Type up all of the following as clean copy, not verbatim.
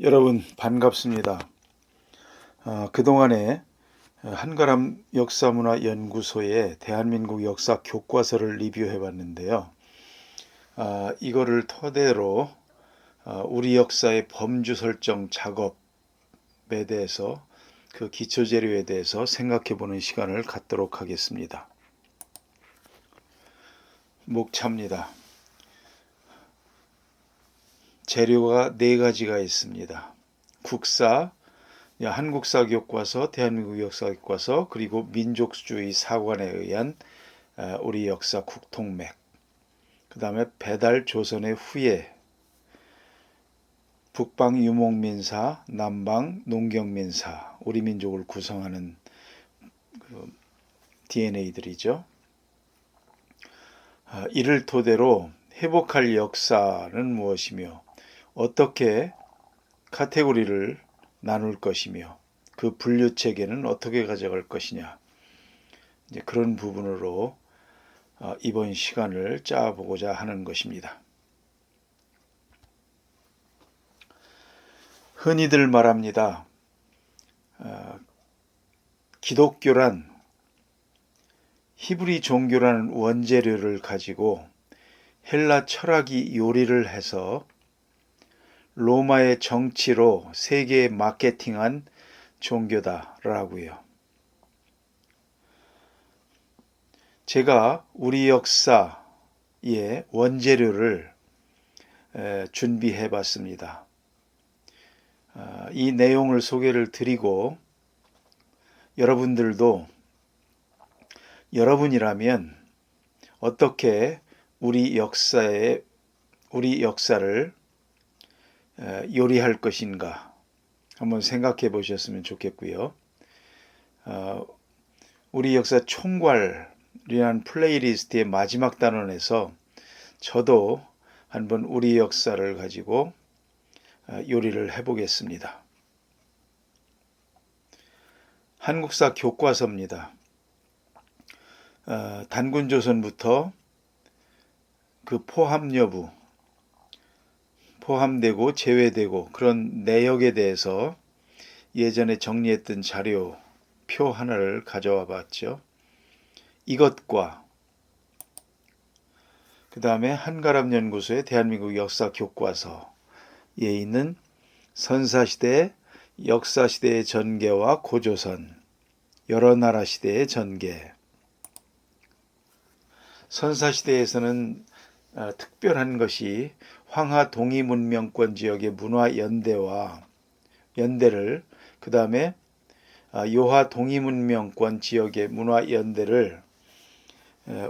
여러분 반갑습니다. 그동안에 한가람 역사문화연구소의 대한민국 역사 교과서를 리뷰해 봤는데요. 이거를 토대로 우리 역사의 범주 설정 작업에 대해서 그 기초 재료에 대해서 생각해 보는 시간을 갖도록 하겠습니다. 목차입니다. 재료가 네 가지가 있습니다. 국사, 한국사 교과서, 대한민국 역사 교과서, 그리고 민족주의 사관에 의한 우리 역사 국통맥, 그 다음에 배달 조선의 후예, 북방 유목민사, 남방 농경민사, 우리 민족을 구성하는 DNA들이죠. 이를 토대로 회복할 역사는 무엇이며 어떻게 카테고리를 나눌 것이며 그 분류 체계는 어떻게 가져갈 것이냐, 이제 그런 부분으로 이번 시간을 짜보고자 하는 것입니다. 흔히들 말합니다. 기독교란 히브리 종교라는 원재료를 가지고 헬라 철학이 요리를 해서 로마의 정치로 세계에 마케팅한 종교다라고요. 제가 우리 역사의 원재료를 준비해 봤습니다. 이 내용을 소개를 드리고 여러분들도 여러분이라면 어떻게 우리 역사를 요리할 것인가 한번 생각해 보셨으면 좋겠고요. 우리 역사 총괄이라는 플레이리스트의 마지막 단원에서 저도 한번 우리 역사를 가지고 요리를 해보겠습니다. 한국사 교과서입니다. 단군조선부터 그 포함 여부, 포함되고 제외되고 그런 내역에 대해서 예전에 정리했던 자료표 하나를 가져와 봤죠. 이것과 그 다음에 한가람연구소의 대한민국 역사 교과서에 있는 선사시대, 역사시대의 전개와 고조선, 여러 나라 시대의 전개. 선사시대에서는 특별한 것이 황하 동이문명권 지역의 문화 연대를 그 다음에 요하 동이문명권 지역의 문화 연대를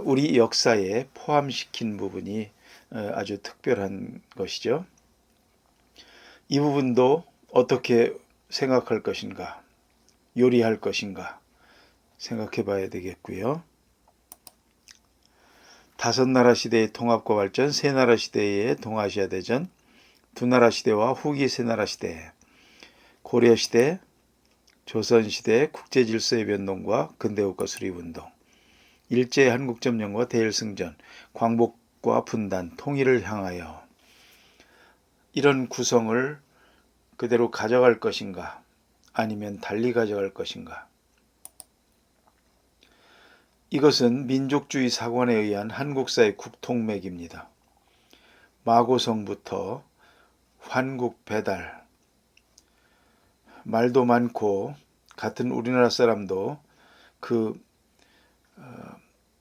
우리 역사에 포함시킨 부분이 아주 특별한 것이죠. 이 부분도 어떻게 생각할 것인가, 요리할 것인가 생각해 봐야 되겠고요. 다섯 나라 시대의 통합과 발전, 세 나라 시대의 동아시아 대전, 두 나라 시대와 후기 세 나라 시대, 고려 시대, 조선 시대 국제 질서의 변동과 근대국가 수립운동, 일제 한국점령과 대일승전, 광복과 분단, 통일을 향하여 이런 구성을 그대로 가져갈 것인가 아니면 달리 가져갈 것인가. 이것은 민족주의 사관에 의한 한국사의 국통맥입니다. 마고성부터 환국 배달, 말도 많고 같은 우리나라 사람도 그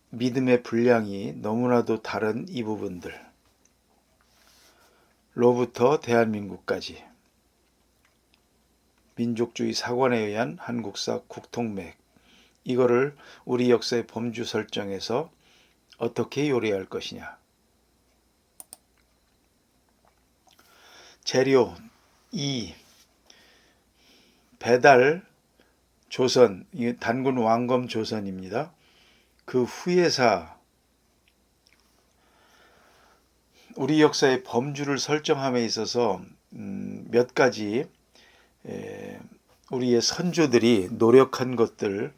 믿음의 분량이 너무나도 다른 이 부분들 로부터 대한민국까지 민족주의 사관에 의한 한국사 국통맥, 이거를 우리 역사의 범주 설정에서 어떻게 요리할 것이냐. 재료 2. 배달 조선, 단군 왕검 조선입니다. 그 후예사, 우리 역사의 범주를 설정함에 있어서 몇 가지 우리의 선조들이 노력한 것들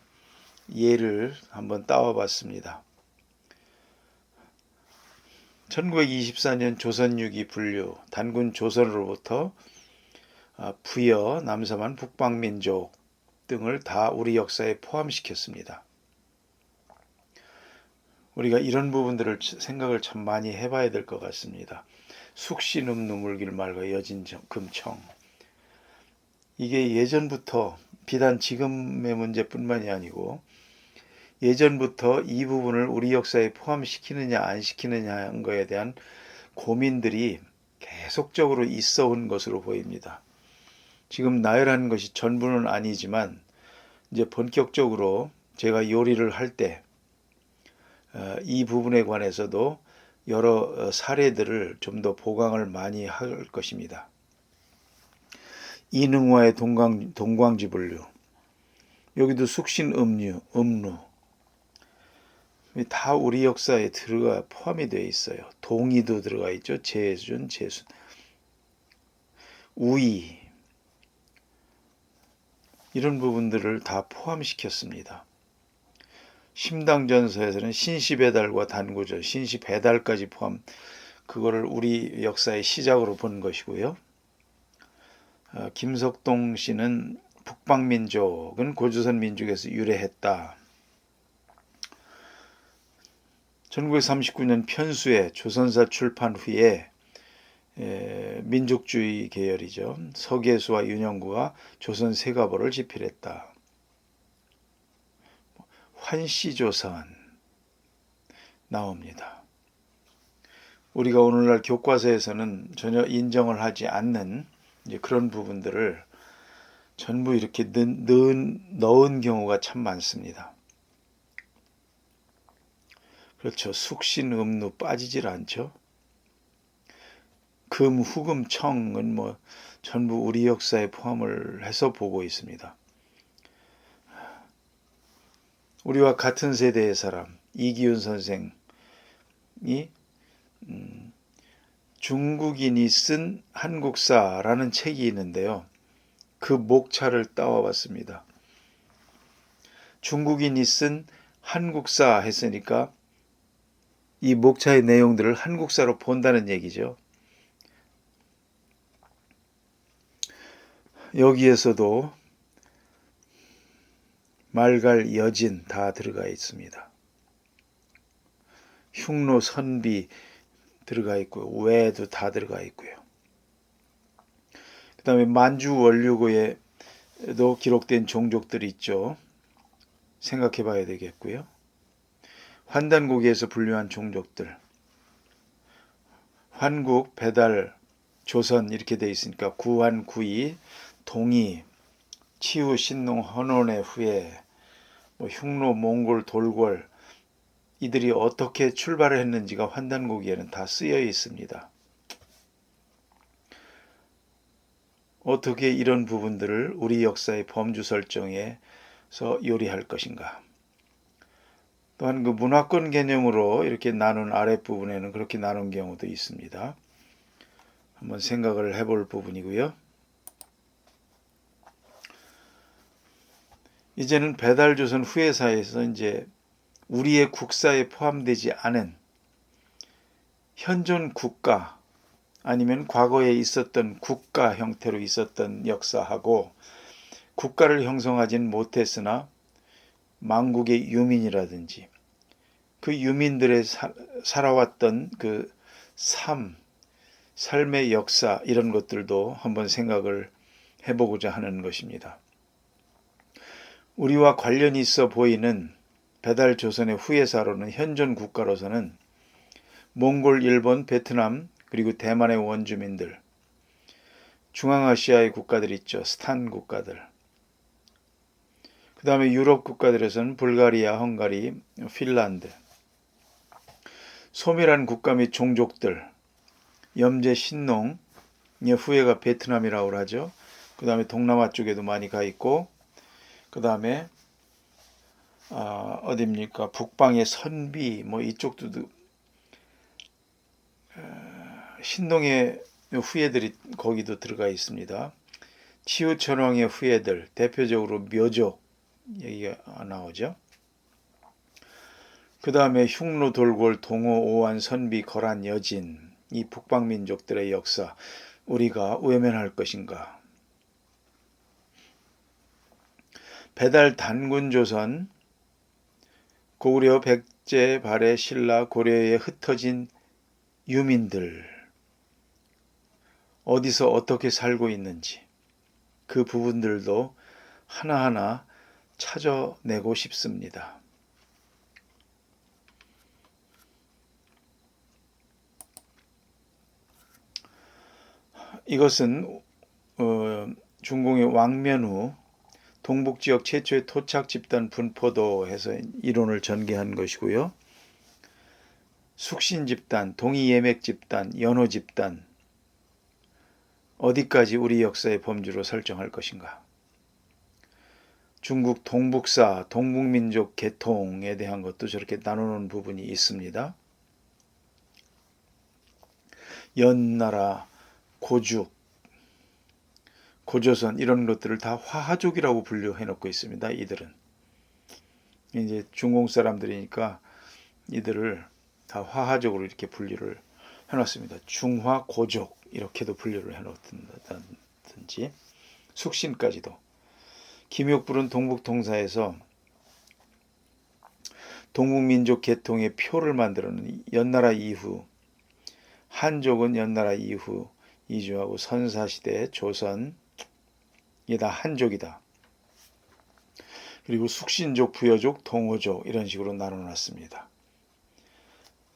예를 한번 따와봤습니다. 1924년 조선6.2 분류, 단군 조선으로부터 부여, 남서만, 북방민족 등을 다 우리 역사에 포함시켰습니다. 우리가 이런 부분들을 생각을 참 많이 해봐야 될 것 같습니다. 숙신음누 물길 말과 여진 금청. 이게 예전부터 비단 지금의 문제뿐만이 아니고 예전부터 이 부분을 우리 역사에 포함시키느냐 안 시키느냐 하는 것에 대한 고민들이 계속적으로 있어 온 것으로 보입니다. 지금 나열하는 것이 전부는 아니지만 이제 본격적으로 제가 요리를 할 때 이 부분에 관해서도 여러 사례들을 좀 더 보강을 많이 할 것입니다. 이능화의 동광지불류, 여기도 숙신음류, 음루, 다 우리 역사에 포함이 되어 있어요. 동의도 들어가 있죠. 재순, 우의, 이런 부분들을 다 포함시켰습니다. 심당전서에서는 신시배달과 단구절, 신시배달까지 포함, 그거를 우리 역사의 시작으로 본 것이고요. 김석동 씨는 북방민족은 고조선 민족에서 유래했다. 1939년 편수에 조선사 출판 후에 민족주의 계열이죠. 서계수와 윤영구가 조선 세가보를 집필했다. 환시조선 나옵니다. 우리가 오늘날 교과서에서는 전혀 인정을 하지 않는 이제 그런 부분들을 전부 이렇게 넣은 경우가 참 많습니다. 그렇죠. 숙신음루 빠지질 않죠. 금, 후금, 청은 뭐 전부 우리 역사에 포함을 해서 보고 있습니다. 우리와 같은 세대의 사람 이기훈 선생이 중국인이 쓴 한국사라는 책이 있는데요. 그 목차를 따와봤습니다. 중국인이 쓴 한국사 했으니까 이 목차의 내용들을 한국사로 본다는 얘기죠. 여기에서도 말갈, 여진 다 들어가 있습니다. 흉노, 선비 들어가 있고요. 외도 다 들어가 있고요. 그 다음에 만주 원류고에도 기록된 종족들이 있죠. 생각해 봐야 되겠고요. 환단고기에서 분류한 종족들, 환국, 배달, 조선 이렇게 되어 있으니까 구환, 구이, 동이, 치우, 신농, 헌원의 후예, 흉노, 몽골, 돌궐 이들이 어떻게 출발을 했는지가 환단고기에는 다 쓰여 있습니다. 어떻게 이런 부분들을 우리 역사의 범주 설정에서 요리할 것인가. 또한 그 문화권 개념으로 이렇게 나눈 아랫부분에는 그렇게 나눈 경우도 있습니다. 한번 생각을 해볼 부분이고요. 이제는 배달조선 후예사에서 이제 우리의 국사에 포함되지 않은 현존 국가 아니면 과거에 있었던 국가 형태로 있었던 역사하고 국가를 형성하진 못했으나 망국의 유민이라든지 그 유민들의 살아왔던 그 삶의 역사 이런 것들도 한번 생각을 해보고자 하는 것입니다. 우리와 관련이 있어 보이는 배달 조선의 후예사로는 현존 국가로서는 몽골, 일본, 베트남 그리고 대만의 원주민들, 중앙아시아의 국가들 있죠. 스탄 국가들. 그 다음에 유럽 국가들에서는 불가리아, 헝가리, 핀란드. 소멸한 국가 및 종족들, 염제, 신농의 후예가 베트남이라고 하죠. 그 다음에 동남아 쪽에도 많이 가 있고, 그 다음에 어딥니까? 북방의 선비, 이쪽도 신동의 후예들이 거기도 들어가 있습니다. 치우천왕의 후예들, 대표적으로 묘족 얘기가 나오죠. 그 다음에 흉노, 돌궐, 동호, 오한, 선비, 거란, 여진, 이 북방민족들의 역사 우리가 외면할 것인가. 배달 단군 조선, 고구려 백제 발해 신라 고려에 흩어진 유민들, 어디서 어떻게 살고 있는지 그 부분들도 하나하나 찾아내고 싶습니다. 이것은 중공의 왕면후 동북지역 최초의 토착 집단 분포도 해서 이론을 전개한 것이고요. 숙신 집단, 동이 예맥 집단, 연호 집단, 어디까지 우리 역사의 범주로 설정할 것인가. 중국 동북사, 동북민족 계통에 대한 것도 저렇게 나누는 부분이 있습니다. 연나라, 고죽, 고조선 이런 것들을 다 화하족이라고 분류해 놓고 있습니다. 이들은 이제 중공 사람들이니까 이들을 다 화하족으로 이렇게 분류를 해놨습니다. 중화 고족 이렇게도 분류를 해놓든지 숙신까지도. 김욕불은 동북통사에서 동북민족 계통의 표를 만들어는 연나라 이후, 한족은 연나라 이후 이주하고 선사시대 조선 이게 다 한족이다. 그리고 숙신족, 부여족, 동호족 이런 식으로 나눠놨습니다.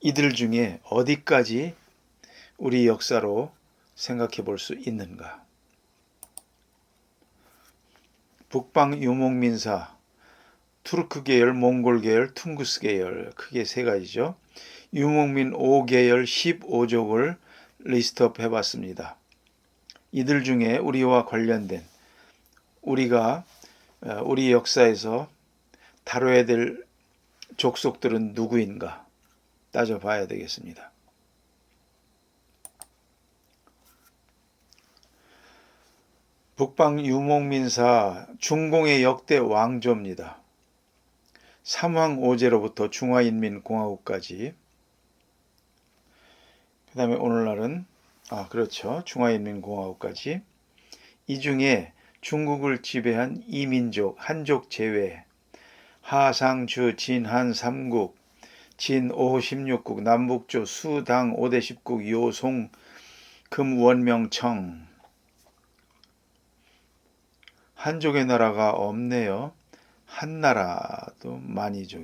이들 중에 어디까지 우리 역사로 생각해 볼 수 있는가? 북방 유목민사, 투르크 계열, 몽골 계열, 퉁구스 계열 크게 세 가지죠. 유목민 5계열 15족을 리스트업 해봤습니다. 이들 중에 우리와 관련된 우리 역사에서 다뤄야 될 족속들은 누구인가 따져봐야 되겠습니다. 북방 유목민사 중공의 역대 왕조입니다. 삼왕오제로부터 중화인민공화국까지. 그 다음에 오늘날은 그렇죠. 중화인민공화국까지. 이 중에 중국을 지배한 이민족, 한족 제외, 하상, 주, 진, 한 3국, 진, 오, 16국, 남북조, 수, 당, 5대 10국, 요, 송, 금, 원, 명, 청. 한족의 나라가 없네요. 한나라도 많이죠.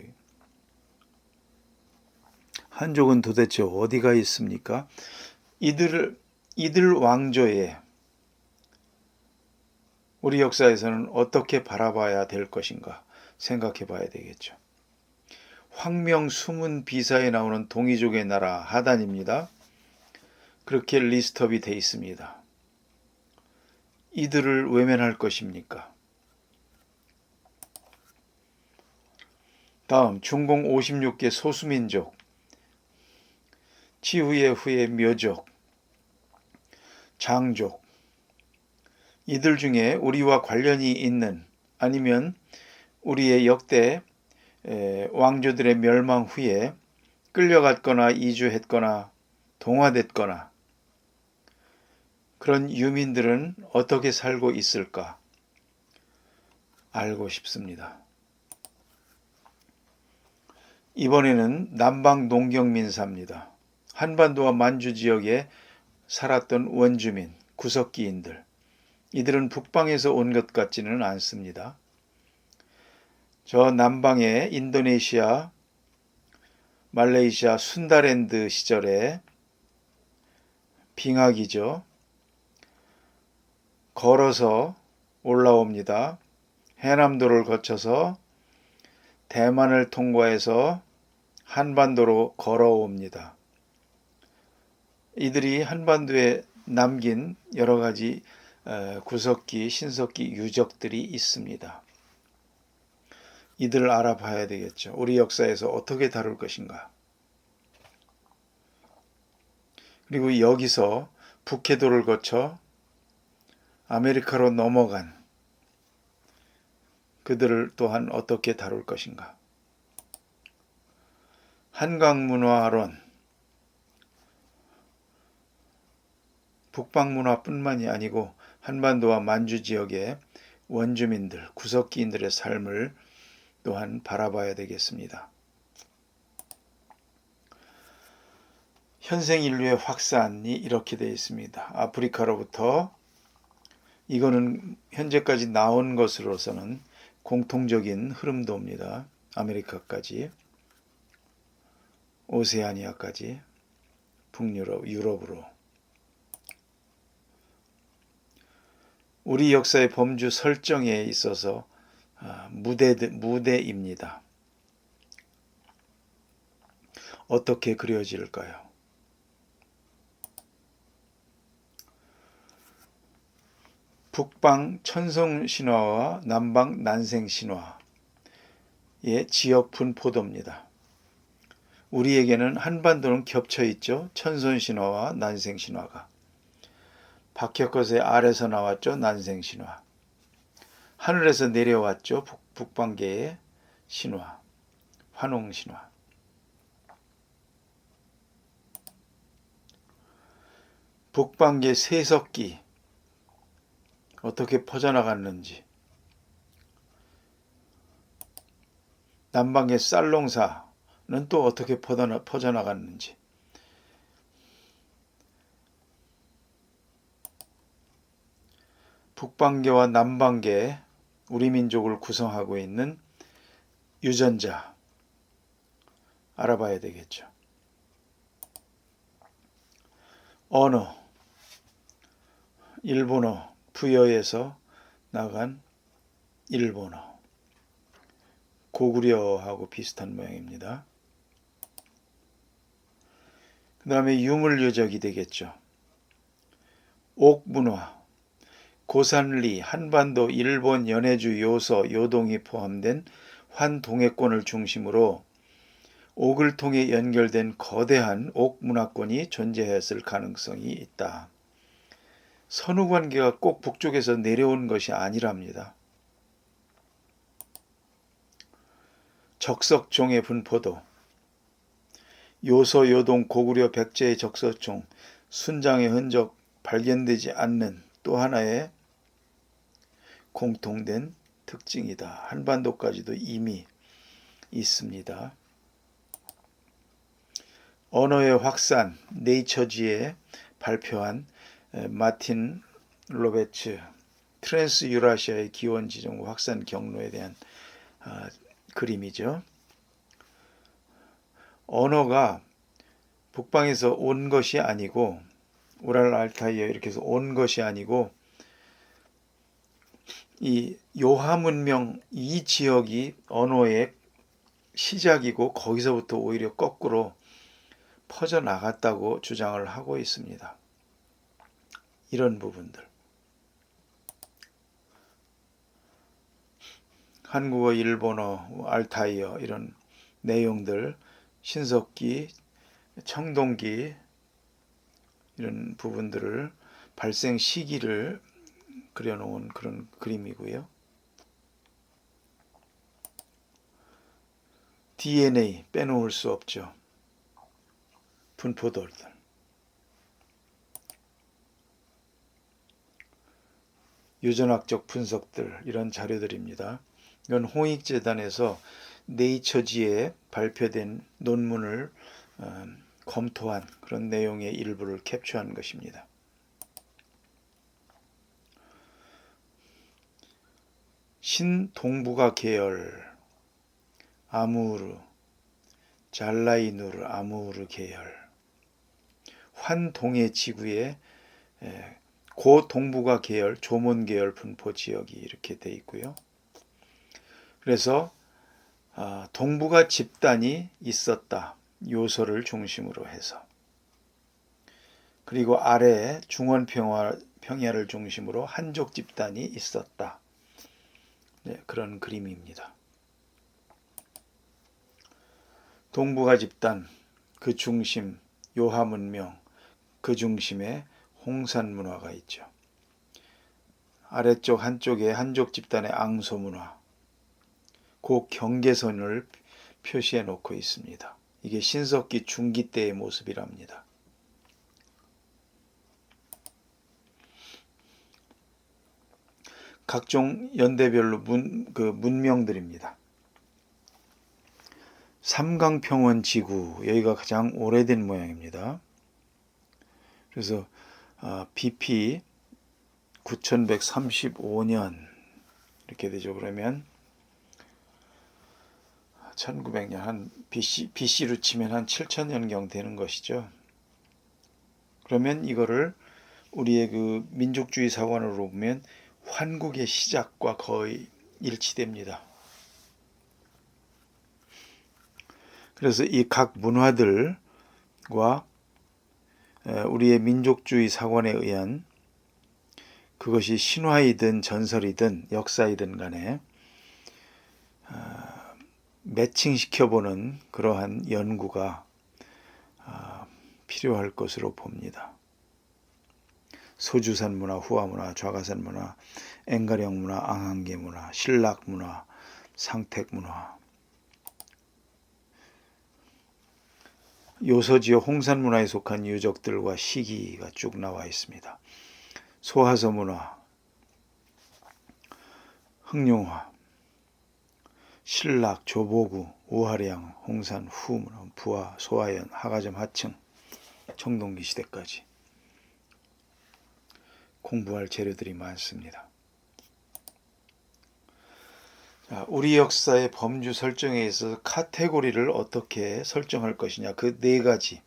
한족은 도대체 어디가 있습니까? 이들 왕조에 우리 역사에서는 어떻게 바라봐야 될 것인가 생각해 봐야 되겠죠. 황명 수문 비사에 나오는 동이족의 나라 하단입니다. 그렇게 리스트업이 되어 있습니다. 이들을 외면할 것입니까? 다음 중공 56개 소수민족, 후에 묘족, 장족, 이들 중에 우리와 관련이 있는 아니면 우리의 역대 왕조들의 멸망 후에 끌려갔거나 이주했거나 동화됐거나 그런 유민들은 어떻게 살고 있을까 알고 싶습니다. 이번에는 남방 농경민사입니다. 한반도와 만주 지역에 살았던 원주민, 구석기인들. 이들은 북방에서 온 것 같지는 않습니다. 저 남방의 인도네시아, 말레이시아, 순다랜드 시절에 빙하기죠. 걸어서 올라옵니다. 해남도를 거쳐서 대만을 통과해서 한반도로 걸어옵니다. 이들이 한반도에 남긴 여러 가지 구석기, 신석기 유적들이 있습니다. 이들을 알아봐야 되겠죠. 우리 역사에서 어떻게 다룰 것인가. 그리고 여기서 북해도를 거쳐 아메리카로 넘어간 그들을 또한 어떻게 다룰 것인가. 한강문화론, 북방문화뿐만이 아니고 한반도와 만주 지역에 원주민들, 구석기인들의 삶을 또한 바라봐야 되겠습니다. 현생 인류의 확산이 이렇게 되어 있습니다. 아프리카로부터, 이거는 현재까지 나온 것으로서는 공통적인 흐름도입니다. 아메리카까지, 오세아니아까지, 북유럽, 유럽으로. 우리 역사의 범주 설정에 있어서 무대입니다. 어떻게 그려질까요? 북방 천성신화와 남방 난생신화의 지역 분포도입니다. 우리에게는 한반도는 겹쳐 있죠. 천선신화와 난생신화가. 박혁거스의 아래서 나왔죠. 난생신화. 하늘에서 내려왔죠. 북방계의 신화, 환웅신화. 북방계 세석기 어떻게 퍼져나갔는지, 남방계 쌀농사는 또 어떻게 퍼져나갔는지, 북방계와 남방계 우리 민족을 구성하고 있는 유전자 알아봐야 되겠죠. 언어, 일본어, 부여에서 나간 일본어, 고구려하고 비슷한 모양입니다. 그 다음에 유물유적이 되겠죠. 옥문화, 고산리, 한반도, 일본, 연해주, 요서, 요동이 포함된 환동해권을 중심으로 옥을 통해 연결된 거대한 옥문화권이 존재했을 가능성이 있다. 선후관계가 꼭 북쪽에서 내려온 것이 아니랍니다. 적석종의 분포도, 요서, 요동, 고구려, 백제의 적석종, 순장의 흔적 발견되지 않는 또 하나의 공통된 특징이다. 한반도까지도 이미 있습니다. 언어의 확산, 네이처지에 발표한 마틴 로베츠 트랜스 유라시아의 기원 지정과 확산 경로에 대한 그림이죠. 언어가 북방에서 온 것이 아니고, 우랄 알타이어 이렇게 해서 온 것이 아니고, 이 요하 문명 이 지역이 언어의 시작이고 거기서부터 오히려 거꾸로 퍼져나갔다고 주장을 하고 있습니다. 이런 부분들. 한국어, 일본어, 알타이어 이런 내용들, 신석기, 청동기 이런 부분들을 발생 시기를 그려놓은 그런 그림이고요. DNA 빼놓을 수 없죠. 분포도들. 유전학적 분석들 이런 자료들입니다. 이건 홍익재단에서 네이처지에 발표된 논문을 검토한 그런 내용의 일부를 캡처한 것입니다. 신동북아 계열, 아무르, 잘라이누르, 아무르 계열, 환동해 지구의 고동북아 계열, 조몬 계열 분포 지역이 이렇게 돼 있고요. 그래서 동북아 집단이 있었다. 요소를 중심으로 해서. 그리고 아래에 중원 평야를 중심으로 한족 집단이 있었다. 네, 그런 그림입니다. 동북아 집단, 그 중심, 요하 문명, 그 중심에 홍산 문화가 있죠. 아래쪽 한쪽에 한족 집단의 앙소 문화, 그 경계선을 표시해 놓고 있습니다. 이게 신석기 중기 때의 모습이랍니다. 각종 연대별로 문명들입니다. 삼강평원 지구, 여기가 가장 오래된 모양입니다. 그래서 BP 9135년 이렇게 되죠. 그러면 1900년 한 BC로 치면 한 7000년경 되는 것이죠. 그러면 이거를 우리의 그 민족주의 사관으로 보면 환국의 시작과 거의 일치됩니다. 그래서 이 각 문화들과 우리의 민족주의 사관에 의한 그것이 신화이든 전설이든 역사이든 간에 매칭시켜보는 그러한 연구가 필요할 것으로 봅니다. 소주산 문화, 후화 문화, 좌가산 문화, 앵가령 문화, 앙한계 문화, 신락 문화, 상택 문화, 요서지역 홍산 문화에 속한 유적들과 시기가 쭉 나와 있습니다. 소하서 문화, 흑룡화, 신락, 조보구, 우하량, 홍산, 후문화, 부하, 소하연, 하가점, 하층, 청동기 시대까지 공부할 재료들이 많습니다. 자, 우리 역사의 범주 설정에 있어서 카테고리를 어떻게 설정할 것이냐, 그 네 가지.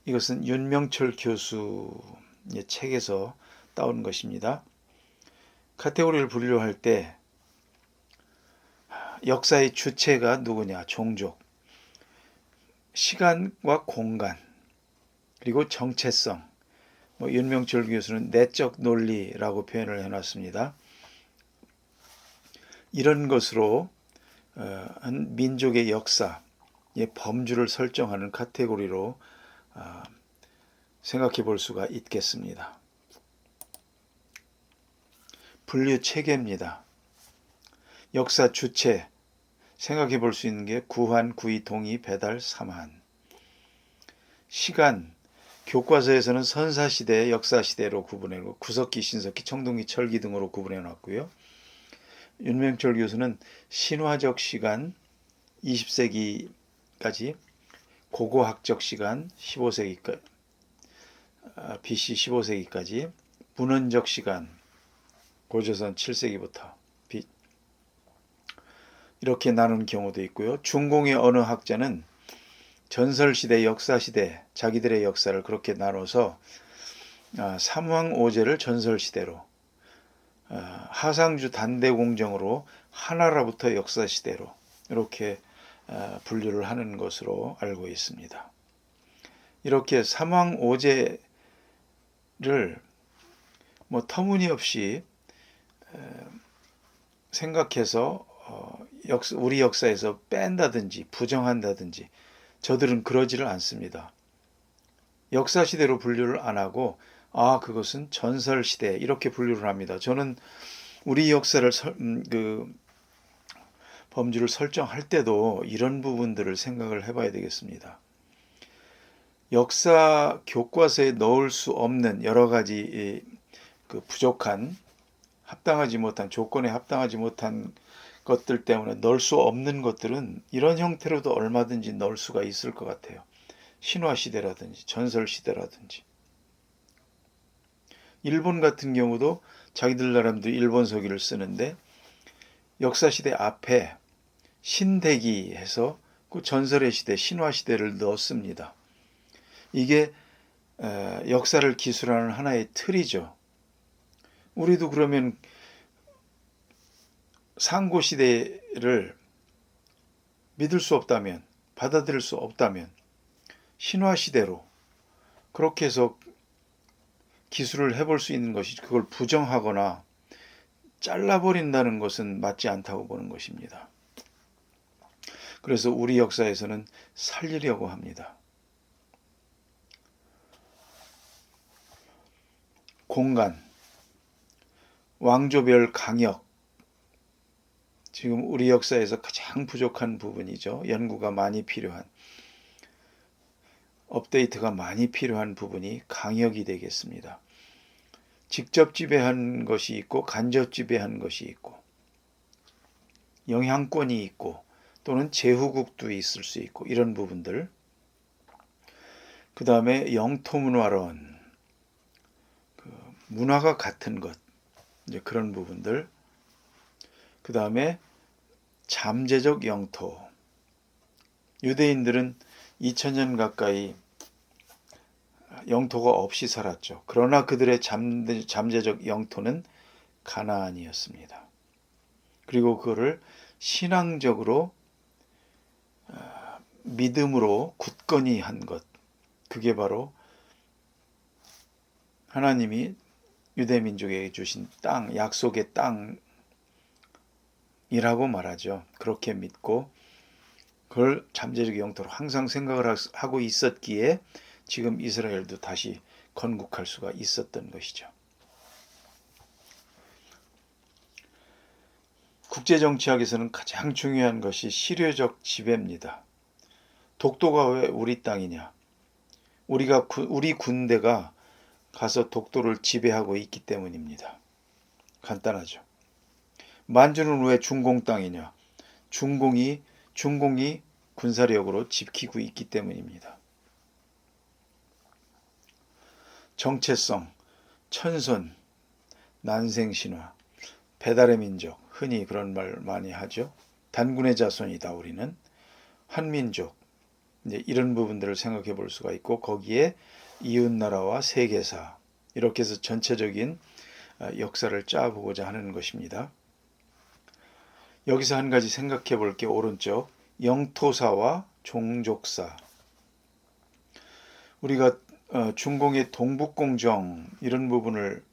이것은 윤명철 교수의 책에서 따온 것입니다. 카테고리를 분류할 때 역사의 주체가 누구냐, 종족, 시간과 공간, 그리고 정체성, 윤명철 교수는 내적 논리라고 표현을 해놨습니다. 이런 것으로 한 민족의 역사의 범주를 설정하는 카테고리로 생각해 볼 수가 있겠습니다. 분류 체계입니다. 역사 주체, 생각해 볼 수 있는 게 구환, 구의, 동의, 배달, 삼한. 시간, 교과서에서는 선사시대, 역사시대로 구분해놓고 구석기, 신석기, 청동기, 철기 등으로 구분해놨고요. 윤명철 교수는 신화적 시간 20세기까지, 고고학적 시간 15세기까지, BC 15세기까지, 문헌적 시간 고조선 7세기부터 이렇게 나눈 경우도 있고요. 중공의 어느 학자는 전설시대, 역사시대, 자기들의 역사를 그렇게 나눠서 삼왕오제를 전설시대로, 하상주 단대공정으로 하나라부터 역사시대로 이렇게 분류를 하는 것으로 알고 있습니다. 이렇게 삼왕오제를 터무니없이 생각해서 우리 역사에서 뺀다든지 부정한다든지 저들은 그러지를 않습니다. 역사시대로 분류를 안 하고 그것은 전설시대 이렇게 분류를 합니다. 저는 우리 역사를 범주를 설정할 때도 이런 부분들을 생각을 해봐야 되겠습니다. 역사 교과서에 넣을 수 없는 여러 가지 부족한, 합당하지 못한, 조건에 합당하지 못한 것들 때문에 넣을 수 없는 것들은 이런 형태로도 얼마든지 넣을 수가 있을 것 같아요. 신화시대라든지 전설시대라든지. 일본 같은 경우도 자기들 나름대로 일본 서기를 쓰는데 역사시대 앞에 신대기 해서 그 전설의 시대, 신화시대를 넣습니다. 이게 역사를 기술하는 하나의 틀이죠. 우리도 그러면 상고시대를 믿을 수 없다면, 받아들일 수 없다면 신화시대로 그렇게 해서 기술을 해볼 수 있는 것이, 그걸 부정하거나 잘라버린다는 것은 맞지 않다고 보는 것입니다. 그래서 우리 역사에서는 살리려고 합니다. 공간, 왕조별 강역, 지금 우리 역사에서 가장 부족한 부분이죠. 연구가 많이 필요한, 업데이트가 많이 필요한 부분이 강역이 되겠습니다. 직접 지배한 것이 있고 간접 지배한 것이 있고 영향권이 있고 또는 제후국도 있을 수 있고 이런 부분들. 그 다음에 영토문화론, 문화가 같은 것, 이제 그런 부분들. 그 다음에 잠재적 영토. 유대인들은 2000년 가까이 영토가 없이 살았죠. 그러나 그들의 잠재적 영토는 가나안이었습니다. 그리고 그거를 신앙적으로 믿음으로 굳건히 한 것. 그게 바로 하나님이 유대민족에게 주신 땅, 약속의 땅이라고 말하죠. 그렇게 믿고 그걸 잠재적 영토로 항상 생각을 하고 있었기에 지금 이스라엘도 다시 건국할 수가 있었던 것이죠. 국제정치학에서는 가장 중요한 것이 실효적 지배입니다. 독도가 왜 우리 땅이냐? 우리 군대가 가서 독도를 지배하고 있기 때문입니다. 간단하죠. 만주는 왜 중공 땅이냐? 중공이 군사력으로 지키고 있기 때문입니다. 정체성, 천선, 난생신화, 배달의 민족, 흔히 그런 말 많이 하죠. 단군의 자손이다 우리는. 한민족, 이제 이런 부분들을 생각해 볼 수가 있고 거기에 이웃나라와 세계사 이렇게 해서 전체적인 역사를 짜보고자 하는 것입니다. 여기서 한 가지 생각해 볼 게 오른쪽 영토사와 종족사. 우리가 중공의 동북공정 이런 부분을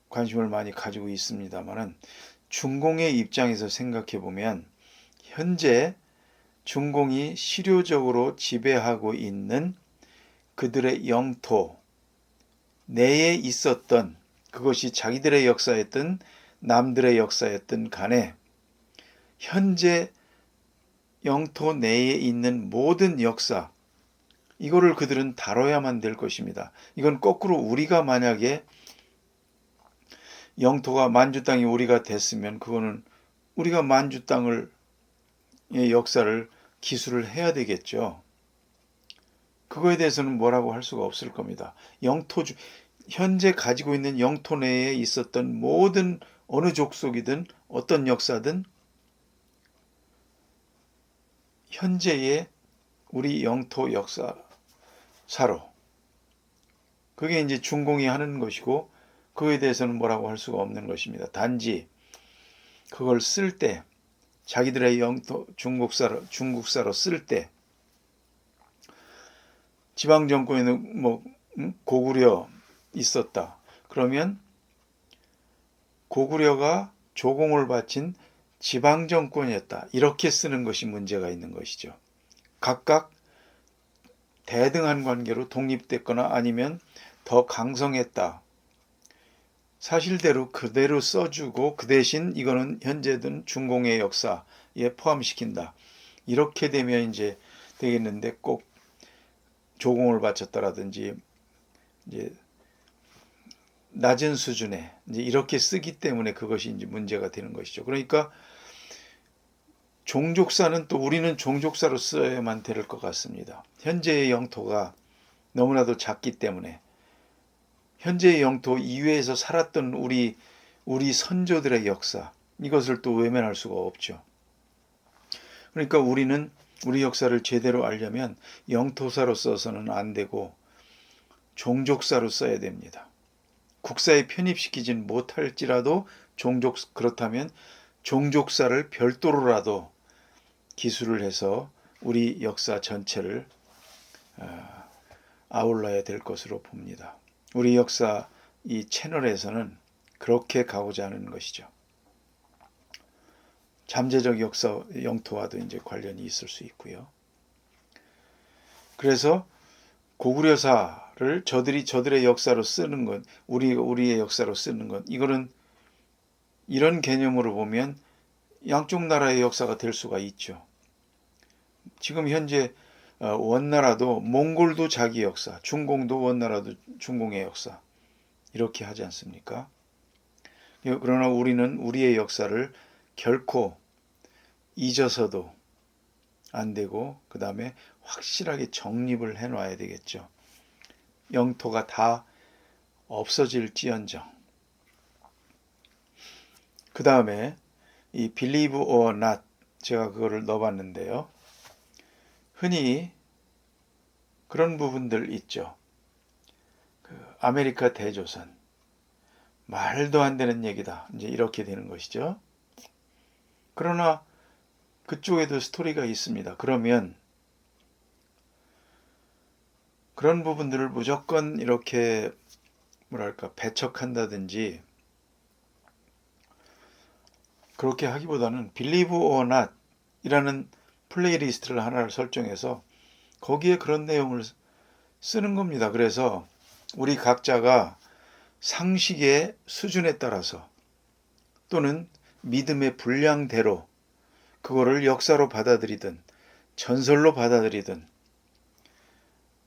관심을 많이 가지고 있습니다만은 중공의 입장에서 생각해 보면 현재 중공이 실효적으로 지배하고 있는 그들의 영토 내에 있었던 그것이 자기들의 역사였든 남들의 역사였든 간에 현재 영토 내에 있는 모든 역사 이거를 그들은 다뤄야만 될 것입니다. 이건 거꾸로 우리가 만약에 영토가 만주 땅이 우리가 됐으면 그거는 우리가 만주 땅을 역사를 기술을 해야 되겠죠. 그거에 대해서는 뭐라고 할 수가 없을 겁니다. 현재 가지고 있는 영토 내에 있었던 모든 어느 족속이든 어떤 역사든 현재의 우리 영토 역사사로 그게 이제 중공이 하는 것이고 그거에 대해서는 뭐라고 할 수가 없는 것입니다. 단지 그걸 쓸 때 자기들의 영토 중국사로 쓸 때 지방 정권에는 뭐 고구려 있었다. 그러면 고구려가 조공을 바친 지방 정권이었다. 이렇게 쓰는 것이 문제가 있는 것이죠. 각각 대등한 관계로 독립됐거나 아니면 더 강성했다. 사실대로 그대로 써주고 그 대신 이거는 현재든 중공의 역사에 포함시킨다. 이렇게 되면 이제 되겠는데 꼭 조공을 바쳤다라든지 이제 낮은 수준에 이제 이렇게 쓰기 때문에 그것이 이제 문제가 되는 것이죠. 그러니까 종족사는 또 우리는 종족사로 써야만 될 것 같습니다. 현재의 영토가 너무나도 작기 때문에 현재의 영토 이외에서 살았던 우리 선조들의 역사 이것을 또 외면할 수가 없죠. 그러니까 우리는 우리 역사를 제대로 알려면 영토사로 써서는 안 되고 종족사로 써야 됩니다. 국사에 편입시키진 못할지라도 그렇다면 종족사를 별도로라도 기술을 해서 우리 역사 전체를 아울러야 될 것으로 봅니다. 우리 역사 이 채널에서는 그렇게 가고자 하는 것이죠. 잠재적 역사 영토와도 이제 관련이 있을 수 있고요. 그래서 고구려사를 저들의 역사로 쓰는 것, 우리의 역사로 쓰는 것, 이거는 이런 개념으로 보면 양쪽 나라의 역사가 될 수가 있죠. 지금 현재 원나라도 몽골도 자기 역사, 중공도 원나라도 중공의 역사. 이렇게 하지 않습니까? 그러나 우리는 우리의 역사를 결코 잊어서도 안 되고 그 다음에 확실하게 정립을 해놔야 되겠죠. 영토가 다 없어질지언정. 그 다음에 이 believe or not 제가 그거를 넣어봤는데요. 흔히 그런 부분들 있죠. 그 아메리카 대조선 말도 안 되는 얘기다. 이제 이렇게 되는 것이죠. 그러나 그쪽에도 스토리가 있습니다. 그러면 그런 부분들을 무조건 이렇게 뭐랄까 배척한다든지 그렇게 하기보다는 believe or not 이라는 플레이리스트를 하나를 설정해서 거기에 그런 내용을 쓰는 겁니다. 그래서 우리 각자가 상식의 수준에 따라서 또는 믿음의 분량대로 그거를 역사로 받아들이든 전설로 받아들이든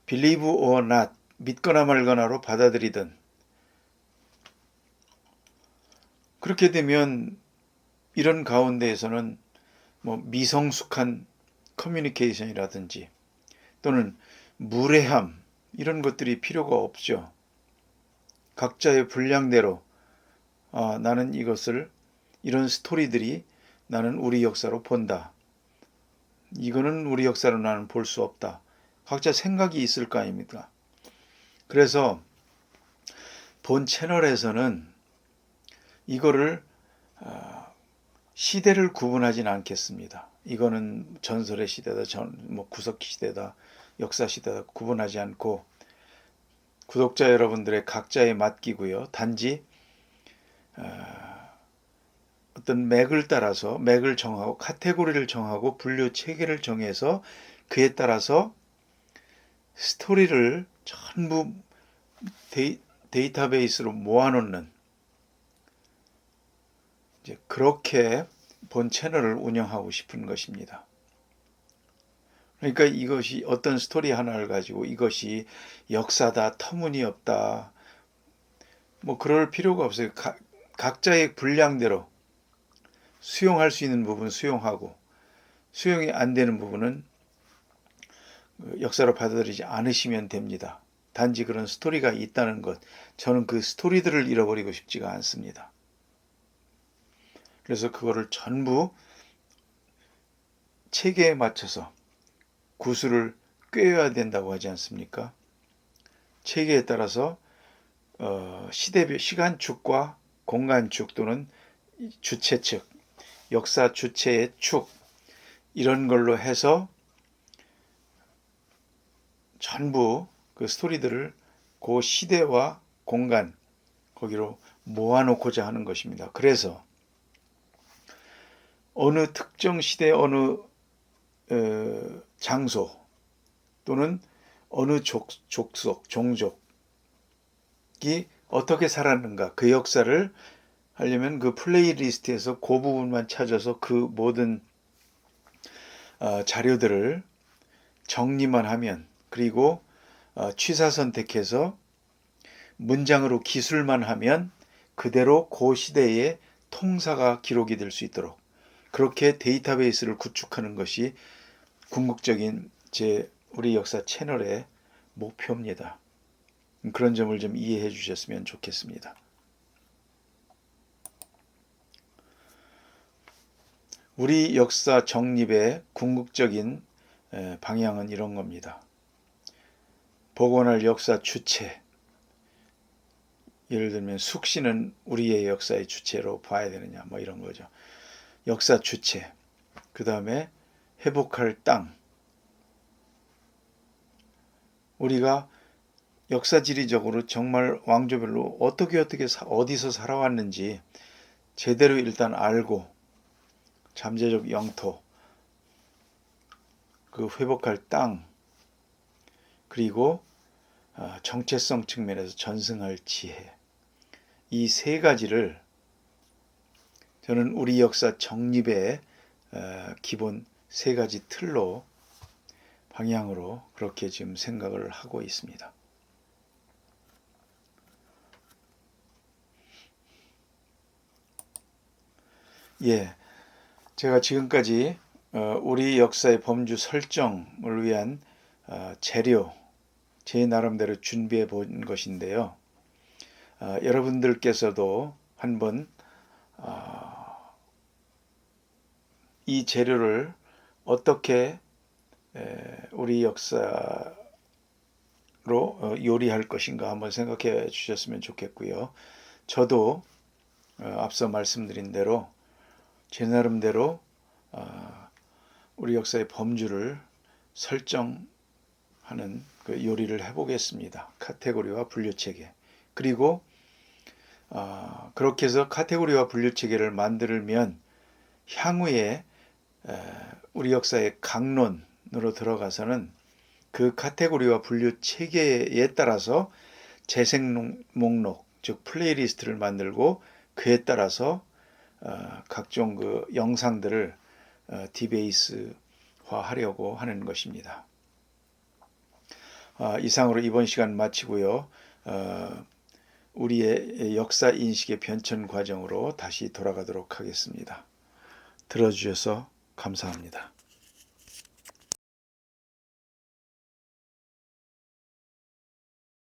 believe or not 믿거나 말거나로 받아들이든 그렇게 되면 이런 가운데에서는 뭐 미성숙한 커뮤니케이션이라든지 또는 무례함 이런 것들이 필요가 없죠. 각자의 분량대로 나는 이것을 이런 스토리들이 나는 우리 역사로 본다. 이거는 우리 역사로 나는 볼 수 없다. 각자 생각이 있을 거 아닙니까? 그래서 본 채널에서는 이거를 시대를 구분하진 않겠습니다. 이거는 전설의 시대다, 구석 시대다, 역사 시대다 구분하지 않고 구독자 여러분들의 각자에 맡기고요. 단지 어떤 맥을 따라서 맥을 정하고 카테고리를 정하고 분류 체계를 정해서 그에 따라서 스토리를 전부 데이터베이스로 모아놓는 이제 그렇게 본 채널을 운영하고 싶은 것입니다. 그러니까 이것이 어떤 스토리 하나를 가지고 이것이 역사다, 터무니없다, 뭐 그럴 필요가 없어요. 각자의 분량대로 수용할 수 있는 부분 수용하고 수용이 안 되는 부분은 역사로 받아들이지 않으시면 됩니다. 단지 그런 스토리가 있다는 것, 저는 그 스토리들을 잃어버리고 싶지가 않습니다. 그래서 그거를 전부 체계에 맞춰서 구슬을 꿰어야 된다고 하지 않습니까? 체계에 따라서 시간축과 공간축 또는 주체측, 역사 주체의 축 이런 걸로 해서 전부 그 스토리들을 그 시대와 공간 거기로 모아놓고자 하는 것입니다. 그래서 어느 특정 시대 어느 장소 또는 어느 족속, 종족이 어떻게 살았는가 그 역사를 하려면 그 플레이리스트에서 그 부분만 찾아서 그 모든 자료들을 정리만 하면 그리고 취사 선택해서 문장으로 기술만 하면 그대로 그 시대의 통사가 기록이 될 수 있도록 그렇게 데이터베이스를 구축하는 것이 궁극적인 우리 역사 채널의 목표입니다. 그런 점을 좀 이해해 주셨으면 좋겠습니다. 우리 역사 정립의 궁극적인 방향은 이런 겁니다. 복원할 역사 주체, 예를 들면 숙신은 우리의 역사의 주체로 봐야 되느냐 뭐 이런 거죠. 역사 주체, 그 다음에 회복할 땅. 우리가 역사지리적으로 정말 왕조별로 어떻게 어디서 살아왔는지 제대로 일단 알고 잠재적 영토, 그 회복할 땅, 그리고 정체성 측면에서 전승할 지혜. 이 세 가지를 저는 우리 역사 정립의 기본 세 가지 틀로 방향으로 그렇게 지금 생각을 하고 있습니다. 예, 제가 지금까지 우리 역사의 범주 설정을 위한 재료, 제 나름대로 준비해 본 것인데요. 여러분들께서도 한번 이 재료를 어떻게 우리 역사로 요리할 것인가 한번 생각해 주셨으면 좋겠고요. 저도 앞서 말씀드린 대로 제 나름대로 우리 역사의 범주를 설정하는 그 요리를 해보겠습니다. 카테고리와 분류체계. 그리고 그렇게 해서 카테고리와 분류체계를 만들면 향후에 우리 역사의 강론으로 들어가서는 그 카테고리와 분류체계에 따라서 재생 목록, 즉 플레이리스트를 만들고 그에 따라서 각종 그 영상들을 디베이스화 하려고 하는 것입니다. 이상으로 이번 시간 마치고요. 우리의 역사 인식의 변천 과정으로 다시 돌아가도록 하겠습니다. 들어주셔서 감사합니다.